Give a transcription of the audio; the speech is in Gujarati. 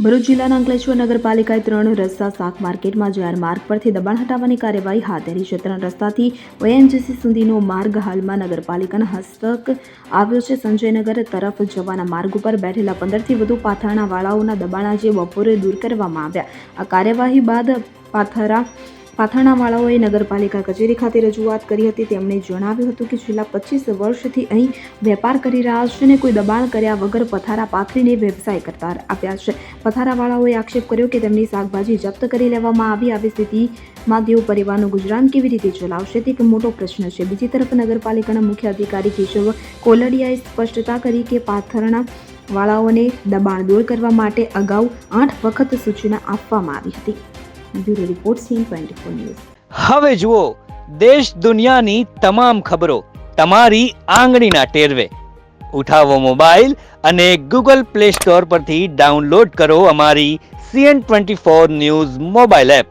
ભરૂચ જિલ્લાના અંકલેશ્વર નગરપાલિકાએ 3 રસ્તા શાક માર્કેટમાં જાહેર માર્ગ પરથી દબાણ હટાવવાની કાર્યવાહી હાથ ધરી છે. 3 રસ્તાથી ONGC સુધીનો માર્ગ હાલમાં નગરપાલિકાના હસ્તક આવ્યો છે. સંજયનગર તરફ જવાના માર્ગ ઉપર બેઠેલા 15થી વધુ પાથરણાવાળાઓના દબાણ આજે બપોરે દૂર કરવામાં આવ્યા. આ કાર્યવાહી બાદ પાથરણાવાળાઓએ નગરપાલિકા કચેરી ખાતે રજૂઆત કરી હતી. તેમણે જણાવ્યું હતું કે છેલ્લા 25 વર્ષથી અહીં વેપાર કરી રહ્યા છે અને કોઈ દબાણ કર્યા વગર પથારા પાથરીને વ્યવસાય કરતા આપ્યા છે. પથારાવાળાઓએ આક્ષેપ કર્યો કે તેમની શાકભાજી જપ્ત કરી લેવામાં આવી. આવી સ્થિતિમાં તેઓ પરિવારનું ગુજરાન કેવી રીતે ચલાવશે તે એક મોટો પ્રશ્ન છે. બીજી તરફ નગરપાલિકાના મુખ્ય અધિકારી કેશવ કોલડિયાએ સ્પષ્ટતા કરી કે પાથરણાવાળાઓને દબાણ દૂર કરવા માટે અગાઉ 8 વખત સૂચના આપવામાં આવી હતી. Bureau report CN24 news. હવે જુઓ દેશ દુનિયાની તમામ ખબરો તમારી આંગળીના ટેરવે. ઉઠાવો મોબાઈલ અને Google Play Store પરથી ડાઉનલોડ કરો અમારી CN24 ન્યૂઝ મોબાઈલ એપ.